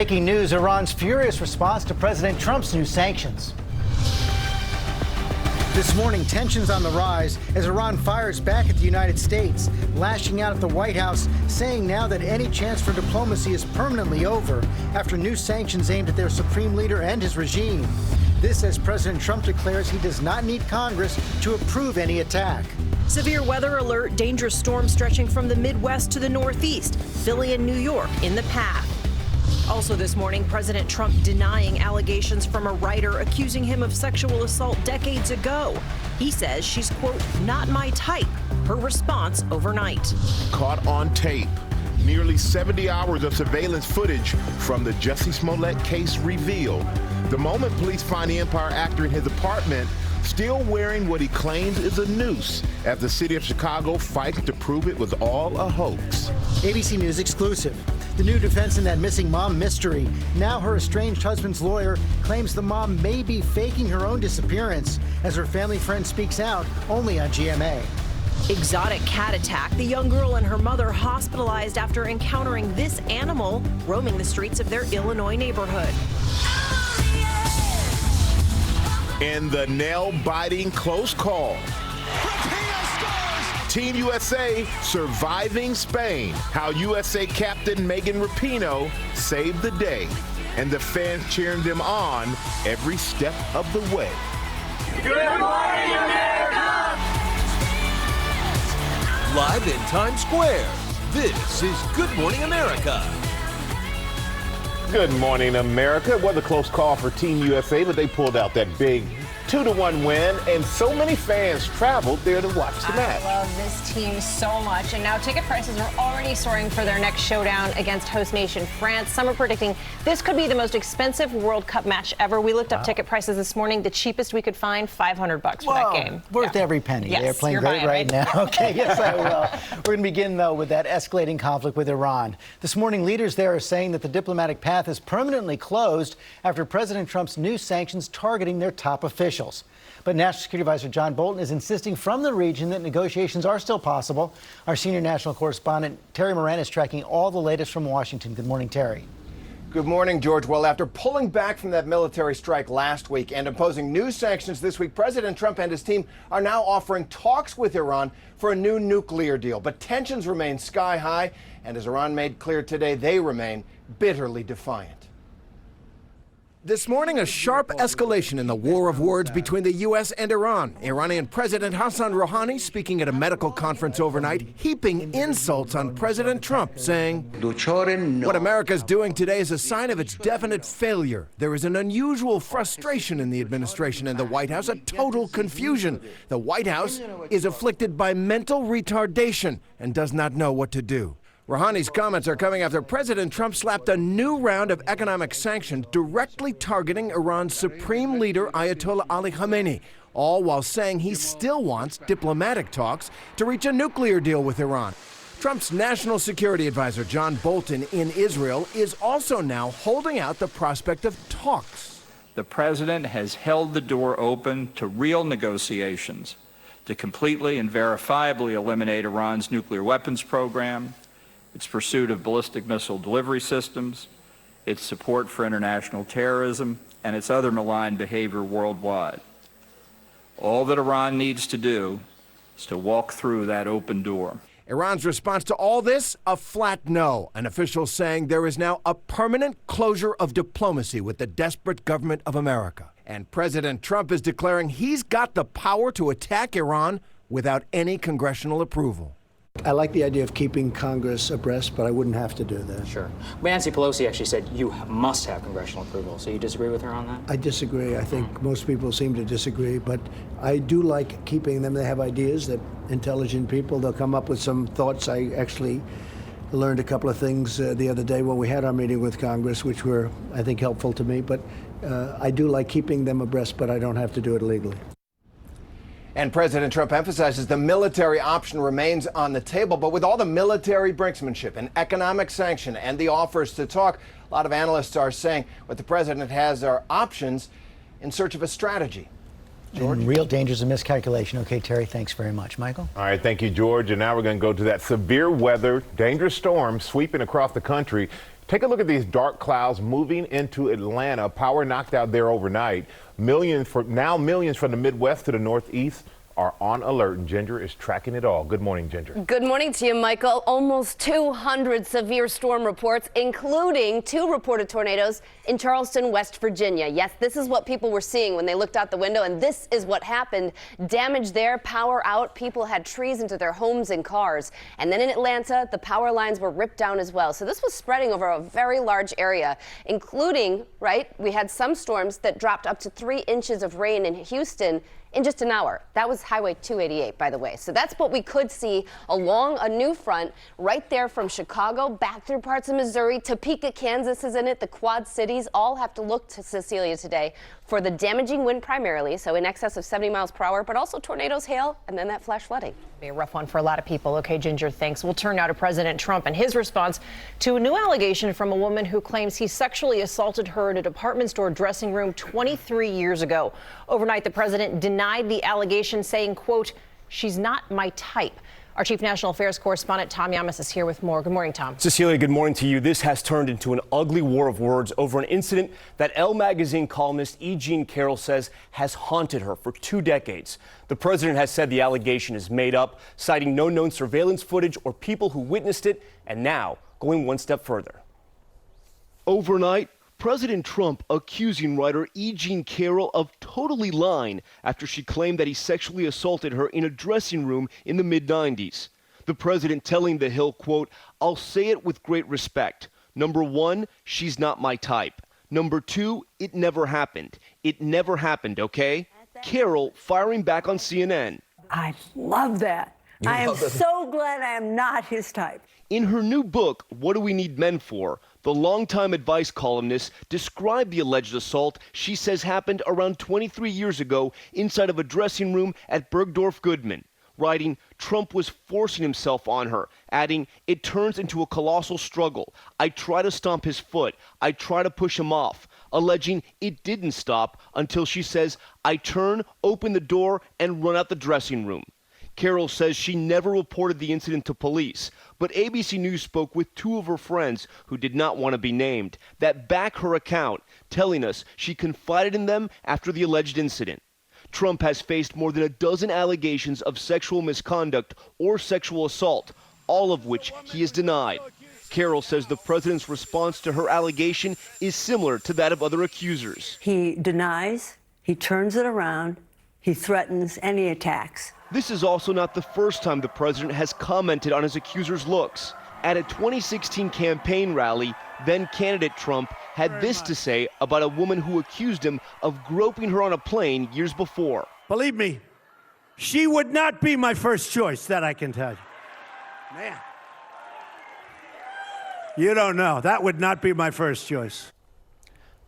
Breaking news, Iran's furious response to President Trump's new sanctions. This morning, tensions on the rise as Iran fires back at the United States, lashing out at the White House, saying now that any chance for diplomacy is permanently over after new sanctions aimed at their supreme leader and his regime. This as President Trump declares he does not need Congress to approve any attack. Severe weather alert, dangerous storms stretching from the Midwest to the Northeast, Philly and New York in the path. Also this morning, President Trump denying allegations from a writer accusing him of sexual assault decades ago. He says she's, quote, not my type. Her response overnight. Caught on tape. Nearly 70 hours of surveillance footage from the Jussie Smollett case revealed. The moment police find the Empire actor in his apartment still wearing what he claims is a noose, as the city of Chicago fights to prove it was all a hoax. ABC News exclusive. The new defense in that missing mom mystery. Now her estranged husband's lawyer claims the mom may be faking her own disappearance as her family friend speaks out only on GMA. Exotic cat attack. The young girl and her mother hospitalized after encountering this animal roaming the streets of their Illinois neighborhood. In the nail-biting close call, Team USA surviving Spain. How USA captain Megan Rapinoe saved the day, and the fans cheering them on every step of the way. Good morning, America! Live in Times Square, this is Good Morning America. Good morning, America. It was a close call for Team USA, but they pulled out that big 2-1 win, and so many fans traveled there to watch the match. I love this team so much, and now ticket prices are already soaring for their next showdown against host nation France. Some are predicting this could be the most expensive World Cup match ever. We looked up ticket prices this morning. The cheapest we could find, $500 for that game. Worth every penny. Yes, They're playing you're great buying, right now. Okay, yes, I will. We're going to begin, though, with that escalating conflict with Iran. This morning, leaders there are saying that the diplomatic path is permanently closed after President Trump's new sanctions targeting their top officials. But National Security Advisor John Bolton is insisting from the region that negotiations are still possible. Our senior national correspondent, Terry Moran, is tracking all the latest from Washington. Good morning, Terry. Good morning, George. Well, after pulling back from that military strike last week and imposing new sanctions this week, President Trump and his team are now offering talks with Iran for a new nuclear deal. But tensions remain sky high, and as Iran made clear today, they remain bitterly defiant. This morning, a sharp escalation in the war of words between the U.S. and Iran. Iranian President Hassan Rouhani speaking at a medical conference overnight, heaping insults on President Trump, saying, "What America's doing today is a sign of its definite failure. There is an unusual frustration in the administration and the White House, a total confusion. The White House is afflicted by mental retardation and does not know what to do." Rouhani's comments are coming after President Trump slapped a new round of economic sanctions directly targeting Iran's supreme leader, Ayatollah Ali Khamenei, all while saying he still wants diplomatic talks to reach a nuclear deal with Iran. Trump's national security advisor, John Bolton, in Israel, is also now holding out the prospect of talks. The president has held the door open to real negotiations to completely and verifiably eliminate Iran's nuclear weapons program, its pursuit of ballistic missile delivery systems, its support for international terrorism, and its other malign behavior worldwide. All that Iran needs to do is to walk through that open door. Iran's response to all this, a flat no. An official saying there is now a permanent closure of diplomacy with the desperate government of America. And President Trump is declaring he's got the power to attack Iran without any congressional approval. I like the idea of keeping Congress abreast, but I wouldn't have to do that. Sure. Nancy Pelosi actually said you must have congressional approval. So you disagree with her on that? I disagree. I think most people seem to disagree, but I do like keeping them. They have ideas, that intelligent people, they'll come up with some thoughts. I actually learned a couple of things the other day when we had our meeting with Congress, which were, I think, helpful to me. But I do like keeping them abreast, but I don't have to do it illegally. And President Trump emphasizes the military option remains on the table. But with all the military brinksmanship and economic sanction and the offers to talk, a lot of analysts are saying what the president has are options in search of a strategy. George? And real dangers of miscalculation. Okay, Terry, thanks very much. Michael? All right, thank you, George. And now we're going to go to that severe weather, dangerous storm sweeping across the country. Take a look at these dark clouds moving into Atlanta. Power knocked out there overnight. Millions from the Midwest to the Northeast are on alert, and Ginger is tracking it all. Good morning, Ginger. Good morning to you, Michael. Almost 200 severe storm reports, including 2 reported tornadoes in Charleston, West Virginia. Yes, this is what people were seeing when they looked out the window, and this is what happened. Damage there, power out. People had trees into their homes and cars. And then in Atlanta, the power lines were ripped down as well. So this was spreading over a very large area, including, we had some storms that dropped up to 3 inches of rain in Houston in just an hour. That was Highway 288, by the way. So that's what we could see along a new front right there from Chicago back through parts of Missouri. Topeka, Kansas is in it. The Quad Cities all have to look to Cecilia today for the damaging wind primarily, so in excess of 70 miles per hour, but also tornadoes, hail, and then that flash flooding. Be a rough one for a lot of people. Okay, Ginger, thanks. We'll turn now to President Trump and his response to a new allegation from a woman who claims he sexually assaulted her in a department store dressing room 23 years ago. Overnight, the president denied the allegation, saying, quote, "She's not my type." Our chief national affairs correspondent Tom Yamas is here with more. Good morning, Tom. Cecilia, good morning to you. This has turned into an ugly war of words over an incident that Elle magazine columnist E. Jean Carroll says has haunted her for 2 decades. The president has said the allegation is made up, citing no known surveillance footage or people who witnessed it, and now going one step further. Overnight, President Trump accusing writer E. Jean Carroll of totally lying after she claimed that he sexually assaulted her in a dressing room in the mid-90s. The president telling The Hill, quote, "I'll say it with great respect. Number 1, she's not my type. Number 2, it never happened. It never happened, okay?" Carroll firing back on CNN. I love that. I am so glad I am not his type. In her new book, What Do We Need Men For?, the longtime advice columnist described the alleged assault she says happened around 23 years ago inside of a dressing room at Bergdorf Goodman, writing, "Trump was forcing himself on her," adding, "It turns into a colossal struggle. I try to stomp his foot. I try to push him off," alleging it didn't stop until she says, "I turn, open the door, and run out the dressing room." Carroll says she never reported the incident to police, but ABC News spoke with 2 of her friends who did not want to be named that back her account, telling us she confided in them after the alleged incident. Trump has faced more than a dozen allegations of sexual misconduct or sexual assault, all of which he has denied. Carroll says the president's response to her allegation is similar to that of other accusers. He denies, he turns it around, he threatens, and he attacks. This is also not the first time the president has commented on his accusers' looks. At a 2016 campaign rally, then candidate Trump had this to say about a woman who accused him of groping her on a plane years before. Believe me, she would not be my first choice, that I can tell you. Man. You don't know. That would not be my first choice.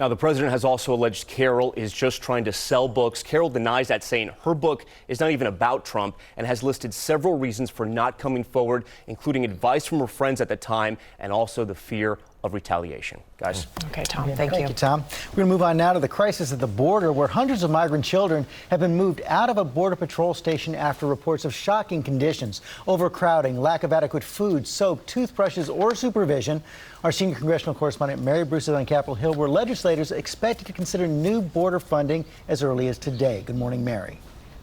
Now, the president has also alleged Carroll is just trying to sell books. Carroll denies that, saying her book is not even about Trump, and has listed several reasons for not coming forward, including advice from her friends at the time and also the fear of retaliation. Guys. Okay, Tom, thank you. Thank you, Tom. We're going to move on now to the crisis at the border, where hundreds of migrant children have been moved out of a border patrol station after reports of shocking conditions, overcrowding, lack of adequate food, soap, toothbrushes, or supervision. Our senior congressional correspondent Mary Bruce is on Capitol Hill, where legislators expected to consider new border funding as early as today. Good morning, Mary.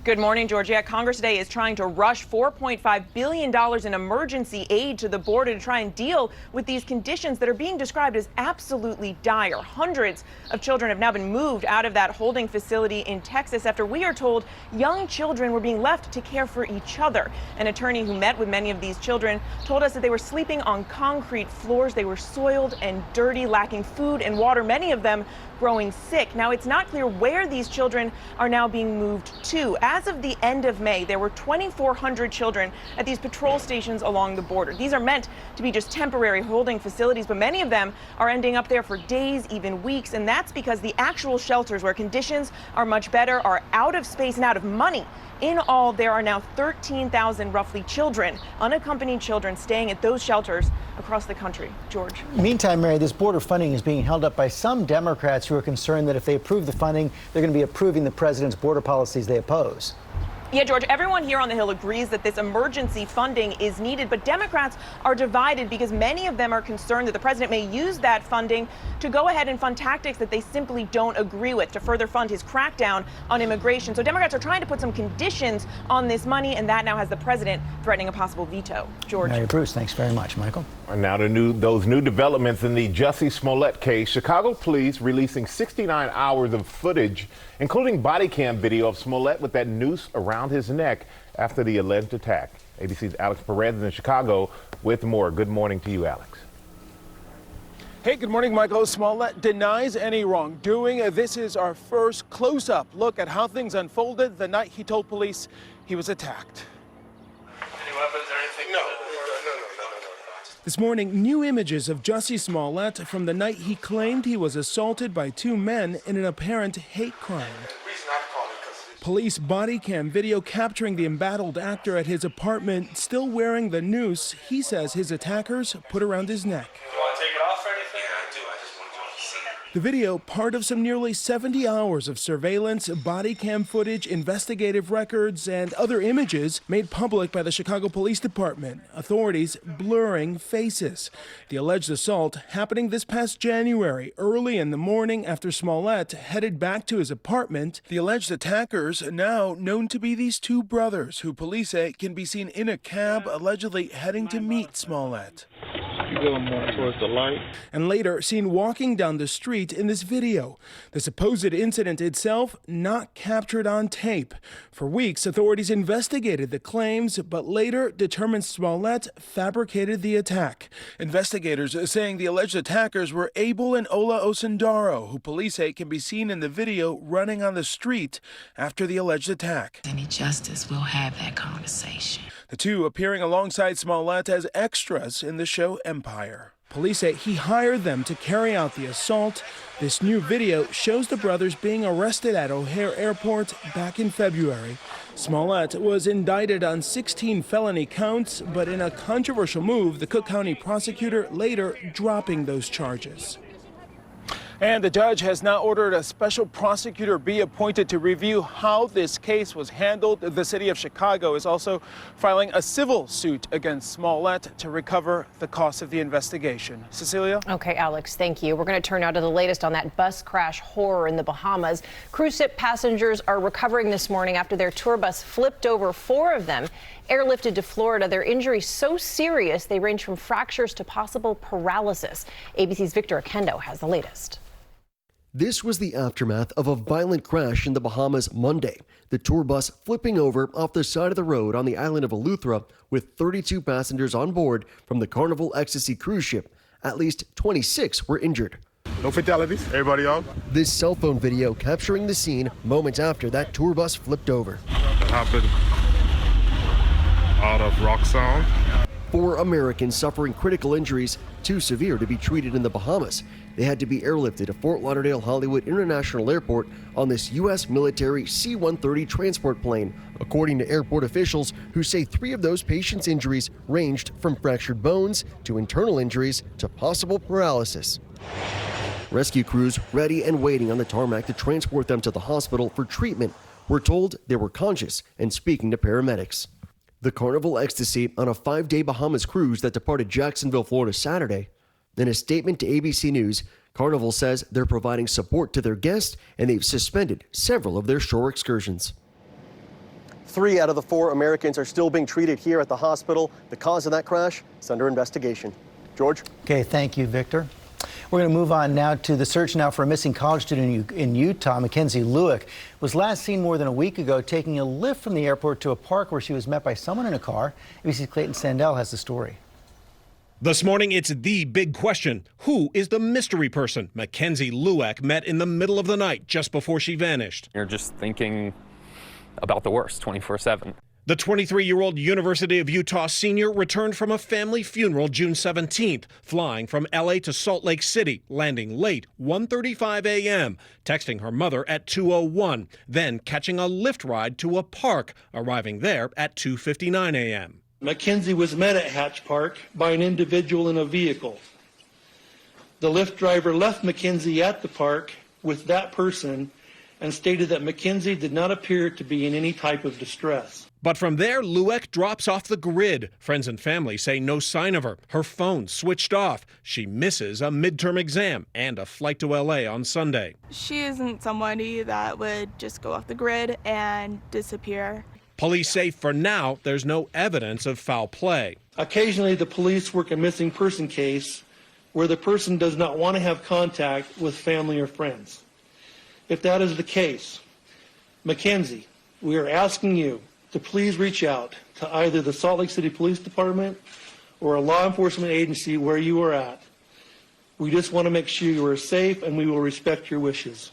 Good morning, Georgia. Congress today is trying to rush $4.5 billion in emergency aid to the border to try and deal with these conditions that are being described as absolutely dire. Hundreds of children have now been moved out of that holding facility in Texas after we are told young children were being left to care for each other. An attorney who met with many of these children told us that they were sleeping on concrete floors. They were soiled and dirty, lacking food and water, many of them growing sick. Now, it's not clear where these children are now being moved to. As of the end of May, there were 2,400 children at these patrol stations along the border. These are meant to be just temporary holding facilities, but many of them are ending up there for days, even weeks, and that's because the actual shelters where conditions are much better are out of space and out of money. In all, there are now 13,000 roughly children, unaccompanied children, staying at those shelters across the country. George. Meantime, Mary, this border funding is being held up by some Democrats who are concerned that if they approve the funding, they're going to be approving the president's border policies they oppose. Yeah, George, everyone here on the Hill agrees that this emergency funding is needed, but Democrats are divided because many of them are concerned that the president may use that funding to go ahead and fund tactics that they simply don't agree with to further fund his crackdown on immigration. So Democrats are trying to put some conditions on this money, and that now has the president threatening a possible veto. George. Mary Bruce, thanks very much, Michael. And now those new developments in the Jussie Smollett case. Chicago police releasing 69 hours of footage, including body cam video of Smollett with that noose around his neck after the alleged attack. ABC's Alex Perez is in Chicago with more. Good morning to you, Alex. Hey, good morning, Michael. Smollett denies any wrongdoing. This is our first close-up look at how things unfolded the night he told police he was attacked. Any weapons or anything? No. This morning, new images of Jussie Smollett from the night he claimed he was assaulted by two men in an apparent hate crime. Police body cam video capturing the embattled actor at his apartment, still wearing the noose he says his attackers put around his neck. You want to take it off or anything? Yeah, I do. I just want to see it. The video, part of some nearly 70 hours of surveillance, body cam footage, investigative records, and other images made public by the Chicago Police Department. Authorities blurring faces. The alleged assault happening this past January, early in the morning after Smollett headed back to his apartment. The alleged attackers, now known to be these two brothers, who police say can be seen in a cab, allegedly heading to meet Smollett. You going more towards the light? And later seen walking down the street in this video. The supposed incident itself not captured on tape. For weeks, authorities investigated the claims, but later determined Smollett fabricated the attack. Investigators saying the alleged attackers were Abel and Ola Osundaro, who police say can be seen in the video running on the street after the alleged attack. Any justice, we'll have that conversation. The two appearing alongside Smollett as extras in the show Empire. Police say he hired them to carry out the assault. This new video shows the brothers being arrested at O'Hare Airport back in February. Smollett was indicted on 16 felony counts, but in a controversial move, the Cook County prosecutor later dropping those charges. And the judge has now ordered a special prosecutor be appointed to review how this case was handled. The city of Chicago is also filing a civil suit against Smollett to recover the cost of the investigation. Cecilia? Okay, Alex, thank you. We're going to turn now to the latest on that bus crash horror in the Bahamas. Cruise ship passengers are recovering this morning after their tour bus flipped over, 4 of them airlifted to Florida. Their injuries so serious they range from fractures to possible paralysis. ABC's Victor Akendo has the latest. This was the aftermath of a violent crash in the Bahamas Monday. The tour bus flipping over off the side of the road on the island of Eleuthera with 32 passengers on board from the Carnival Ecstasy cruise ship. At least 26 were injured. No fatalities. Everybody out? This cell phone video capturing the scene moments after that tour bus flipped over. It happened out of Rock Sound. 4 Americans suffering critical injuries, too severe to be treated in the Bahamas. They had to be airlifted to Fort Lauderdale Hollywood International Airport on this U.S. military C-130 transport plane, according to airport officials who say 3 of those patients' injuries ranged from fractured bones to internal injuries to possible paralysis. Rescue crews ready and waiting on the tarmac to transport them to the hospital for treatment were told they were conscious and speaking to paramedics. The Carnival Ecstasy on a 5-day Bahamas cruise that departed Jacksonville, Florida Saturday. In a statement to ABC News, Carnival says they're providing support to their guests and they've suspended several of their shore excursions. 3 out of the 4 Americans are still being treated here at the hospital. The cause of that crash is under investigation. George? Okay, thank you, Victor. We're going to move on now to the search now for a missing college student in Utah. Mackenzie Lewick was last seen more than a week ago taking a lift from the airport to a park where she was met by someone in a car. ABC's Clayton Sandell has the story. This morning, it's the big question. Who is the mystery person Mackenzie Lewick met in the middle of the night just before she vanished? You're just thinking about the worst 24/7. The 23-year-old University of Utah senior returned from a family funeral June 17th, flying from L.A. to Salt Lake City, landing late 1:35 a.m., texting her mother at 2:01, then catching a Lyft ride to a park, arriving there at 2:59 a.m. Mackenzie was met at Hatch Park by an individual in a vehicle. The Lyft driver left Mackenzie at the park with that person and stated that Mackenzie did not appear to be in any type of distress. But from there, Lueck drops off the grid. Friends and family say no sign of her. Her phone switched off. She misses a midterm exam and a flight to LA on Sunday. She isn't somebody that would just go off the grid and disappear. Police say for now, there's no evidence of foul play. Occasionally, the police work a missing person case where the person does not want to have contact with family or friends. If that is the case, Mackenzie, we are asking you to please reach out to either the Salt Lake City Police Department or a law enforcement agency where you are at. We just want to make sure you are safe, and we will respect your wishes.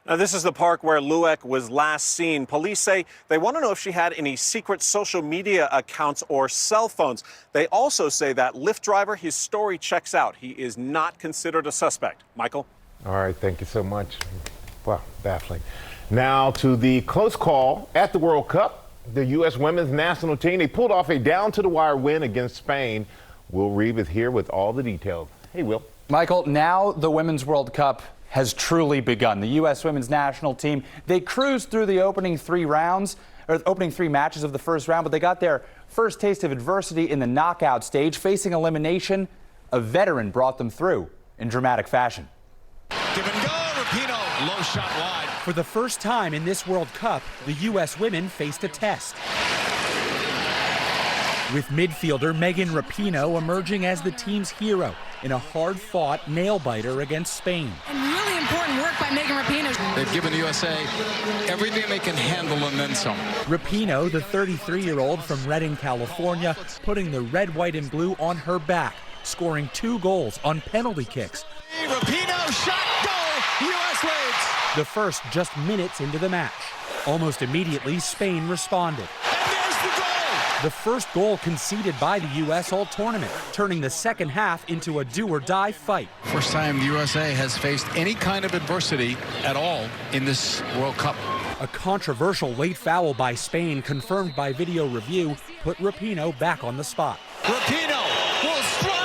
Now, this is the park where Lueck was last seen. Police say they want to know if she had any secret social media accounts or cell phones. They also say that Lyft driver, his story checks out. He is not considered a suspect. Michael? All right, thank you so much. Wow, baffling. Now to the close call at the World Cup. The U.S. women's national team, they pulled off a down-to-the-wire win against Spain. Will Reeve is here with all the details. Hey, Will. Michael, now the Women's World Cup has truly begun. The U.S. women's national team, they cruised through the opening three matches of the first round, but they got their first taste of adversity in the knockout stage. Facing elimination, a veteran brought them through in dramatic fashion. Give and go, Rapinoe, low shot wide. For the first time in this World Cup, the U.S. women faced a test, with midfielder Megan Rapinoe emerging as the team's hero in a hard-fought nail-biter against Spain. And really important work by Megan Rapinoe. They've given the USA everything they can handle and then some. Rapinoe, the 33-year-old from Redding, California, putting the red, white, and blue on her back, scoring 2 goals on penalty kicks. Rapinoe shot, goal, U.S. leads. The first just minutes into the match. Almost immediately, Spain responded. And there's the goal. The first goal conceded by the U.S. all tournament, turning the second half into a do-or-die fight. First time the USA has faced any kind of adversity at all in this World Cup. A controversial late foul by Spain, confirmed by video review, put Rapinoe back on the spot. Rapinoe will strike.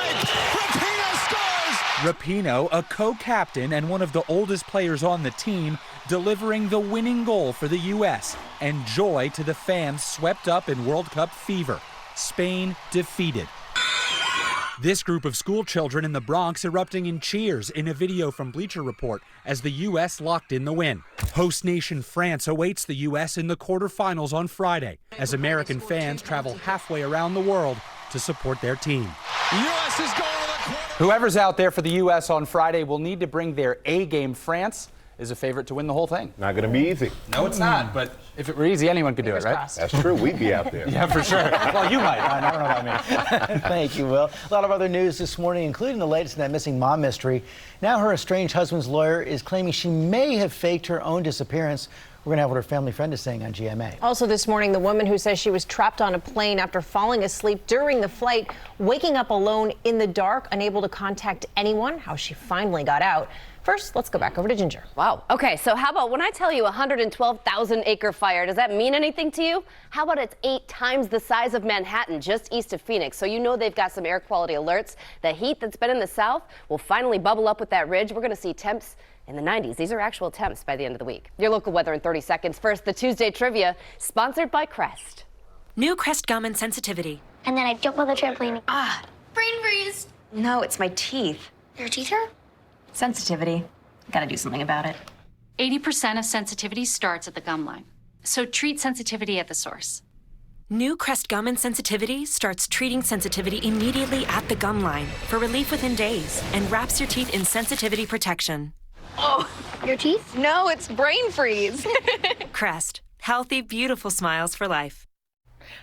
Rapinoe scores. Rapinoe, a co-captain and one of the oldest players on the team, delivering the winning goal for the U.S. and joy to the fans swept up in World Cup fever. Spain defeated. This group of school children in the Bronx erupting in cheers in a video from Bleacher Report as the U.S. locked in the win. Host nation France awaits the U.S. in the quarterfinals on Friday as American fans travel halfway around the world to support their team. U.S. is going to the quarter. Whoever's out there for the U.S. on Friday will need to bring their A game. France is a favorite to win the whole thing. Not going to be easy. No, it's not. But if it were easy, anyone could do it, right? Crossed. That's true. We'd be out there. Yeah, for sure. Well, you might. I don't know about me. Thank you, Will. A lot of other news this morning, including the latest in that missing mom mystery. Now her estranged husband's lawyer is claiming she may have faked her own disappearance. We're going to have what her family friend is saying on GMA. Also this morning, the woman who says she was trapped on a plane after falling asleep during the flight, waking up alone in the dark, unable to contact anyone, how she finally got out. First, let's go back over to Ginger. Wow. Okay, so how about when I tell you 112,000 acre fire, does that mean anything to you? How about it's 8 times the size of Manhattan, just east of Phoenix? So you know they've got some air quality alerts. The heat that's been in the south will finally bubble up with that ridge. We're going to see temps in the 90s. These are actual temps by the end of the week. Your local weather in 30 seconds. First, the Tuesday trivia, sponsored by Crest. New Crest gum and sensitivity. And then I jump on the trampoline. Ah, Brain freeze. no, it's my teeth. Your teeth hurt? Sensitivity. Gotta do something about it. 80% of sensitivity starts at the gum line. So treat sensitivity at the source. New Crest gum and sensitivity starts treating sensitivity immediately at the gum line for relief within days and wraps your teeth in sensitivity protection. Oh, your teeth? No, it's brain freeze. Crest. Healthy, beautiful smiles for life.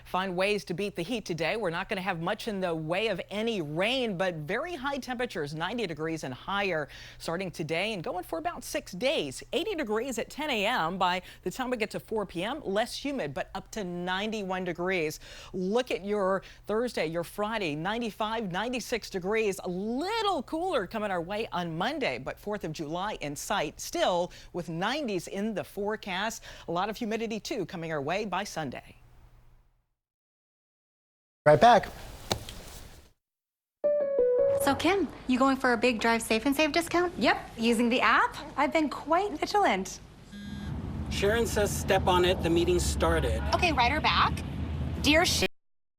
Find ways to beat the heat today. We're not going to have much in the way of any rain, but very high temperatures, 90 degrees and higher starting today and going for about 6 days. 80 degrees at 10 a.m. By the time we get to 4 p.m., less humid, but up to 91 degrees. Look at your Thursday, your Friday, 95, 96 degrees. A little cooler coming our way on Monday, but 4th of July in sight, still with 90s in the forecast. A lot of humidity, too, coming our way by Sunday. Right back. So Kim, you going for a big Drive Safe and Save discount? Yep, using the app, I've been quite vigilant. Sharon says step on it. The meeting started. Okay, write her back. Dear